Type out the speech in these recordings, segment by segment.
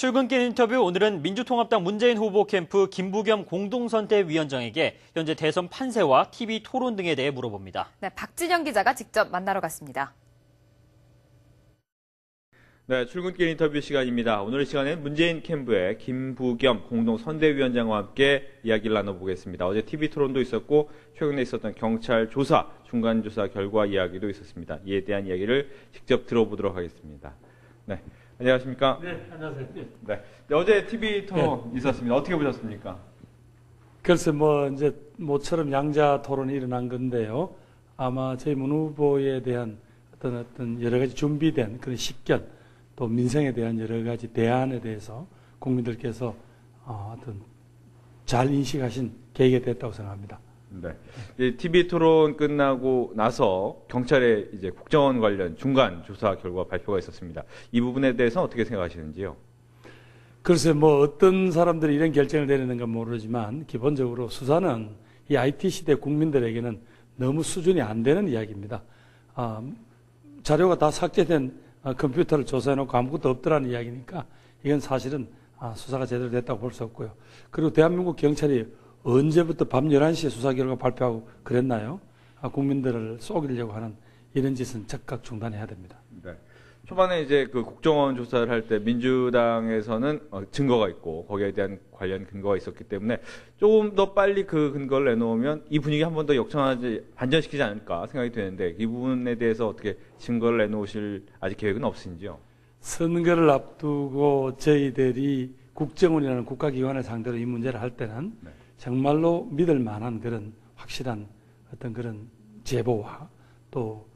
출근길 인터뷰, 오늘은 민주통합당 문재인 후보 캠프 김부겸 공동선대위원장에게 현재 대선 판세와 TV 토론 등에 대해 물어봅니다. 네, 박진영 기자가 직접 만나러 갔습니다. 네, 출근길 인터뷰 시간입니다. 오늘 시간엔 문재인 캠프의 김부겸 공동선대위원장과 함께 이야기를 나눠보겠습니다. 어제 TV 토론도 있었고 최근에 있었던 경찰 조사, 중간조사 결과 이야기도 있었습니다. 이에 대한 이야기를 직접 들어보도록 하겠습니다. 네, 안녕하십니까? 네, 안녕하세요. 네, 어제 TV 토론 있었습니다. 어떻게 보셨습니까? 글쎄, 이제 모처럼 양자 토론이 일어난 건데요. 아마 저희 문 후보에 대한 어떤 여러 가지 준비된 그런 식견, 또 민생에 대한 여러 가지 대안에 대해서 국민들께서 잘 인식하신 계기가 됐다고 생각합니다. 네. TV 토론 끝나고 나서 경찰의 이제 국정원 관련 중간 조사 결과 발표가 있었습니다. 이 부분에 대해서 어떻게 생각하시는지요? 글쎄, 어떤 사람들이 이런 결정을 내리는가 모르지만 기본적으로 수사는 이 IT 시대 국민들에게는 너무 수준이 안 되는 이야기입니다. 자료가 다 삭제된 컴퓨터를 조사해놓고 아무것도 없더라는 이야기니까 이건 사실은 수사가 제대로 됐다고 볼 수 없고요. 그리고 대한민국 경찰이 언제부터 밤 11시에 수사 결과 발표하고 그랬나요? 국민들을 속이려고 하는 이런 짓은 즉각 중단해야 됩니다. 네. 초반에 이제 그 국정원 조사를 할 때 민주당에서는 증거가 있고 거기에 대한 관련 근거가 있었기 때문에 조금 더 빨리 그 근거를 내놓으면 이 분위기 한 번 더 반전시키지 않을까 생각이 되는데 이 부분에 대해서 어떻게 증거를 내놓으실 아직 계획은 없으신지요? 선거를 앞두고 저희들이 국정원이라는 국가기관을 상대로 이 문제를 할 때는 정말로 믿을 만한 그런 확실한 어떤 그런 제보와 또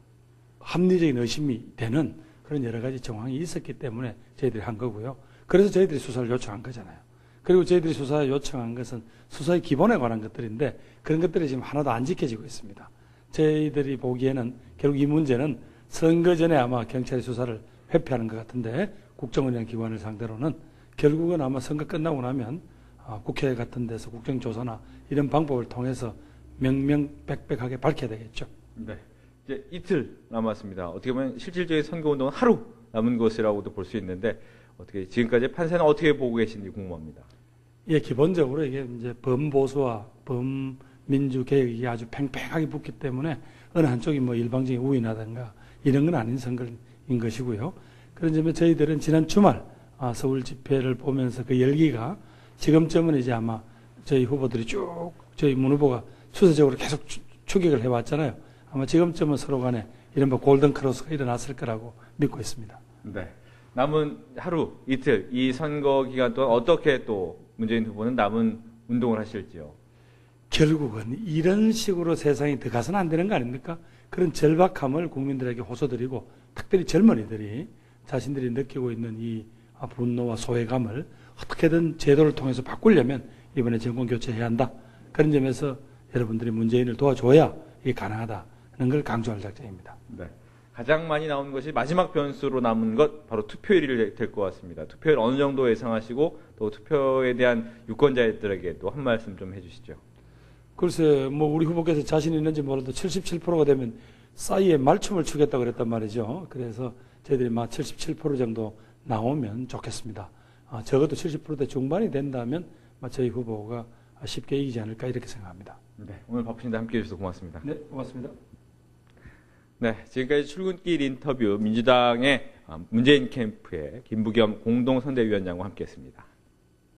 합리적인 의심이 되는 그런 여러 가지 정황이 있었기 때문에 저희들이 한 거고요. 그래서 저희들이 수사를 요청한 거잖아요. 그리고 저희들이 수사를 요청한 것은 수사의 기본에 관한 것들인데 그런 것들이 지금 하나도 안 지켜지고 있습니다. 저희들이 보기에는 결국 이 문제는 선거 전에 아마 경찰이 수사를 회피하는 것 같은데 국정원이라는 기관을 상대로는 결국은 아마 선거 끝나고 나면 국회 같은 데서 국정조사나 이런 방법을 통해서 명명백백하게 밝혀야 되겠죠. 네. 이제 이틀 남았습니다. 어떻게 보면 실질적인 선거운동은 하루 남은 것이라고도 볼 수 있는데 어떻게 지금까지 판세는 어떻게 보고 계신지 궁금합니다. 예, 기본적으로 이게 이제 범보수와 범민주 개혁이 아주 팽팽하게 붙기 때문에 어느 한쪽이 일방적인 우위나든가 이런 건 아닌 선거인 것이고요. 그런 점에 저희들은 지난 주말 서울 집회를 보면서 그 열기가 지금쯤은 이제 아마 저희 후보들이 쭉 저희 문 후보가 수세적으로 계속 추격을 해왔잖아요. 아마 지금쯤은 서로 간에 이른바 골든 크로스가 일어났을 거라고 믿고 있습니다. 네. 남은 하루, 이틀, 이 선거 기간 동안 어떻게 또 문재인 후보는 남은 운동을 하실지요? 결국은 이런 식으로 세상이 더 가서는 안 되는 거 아닙니까? 그런 절박함을 국민들에게 호소드리고 특별히 젊은이들이 자신들이 느끼고 있는 이 분노와 소외감을 어떻게든 제도를 통해서 바꾸려면 이번에 정권 교체해야 한다. 그런 점에서 여러분들이 문재인을 도와줘야 이게 가능하다는 걸 강조할 작정입니다. 네. 가장 많이 나오는 것이 마지막 변수로 남은 것 바로 투표일이 될 것 같습니다. 투표일 어느 정도 예상하시고 또 투표에 대한 유권자들에게 또 한 말씀 좀 해주시죠. 글쎄, 우리 후보께서 자신 있는지 몰라도 77%가 되면 싸이에 말춤을 추겠다고 그랬단 말이죠. 그래서 저희들이 77% 정도 나오면 좋겠습니다. 적어도 70%대 중반이 된다면 저희 후보가 쉽게 이기지 않을까 이렇게 생각합니다. 네, 오늘 바쁘신데 함께해 주셔서 고맙습니다. 네, 고맙습니다. 네, 지금까지 출근길 인터뷰 민주당의 문재인 캠프의 김부겸 공동선대위원장과 함께했습니다.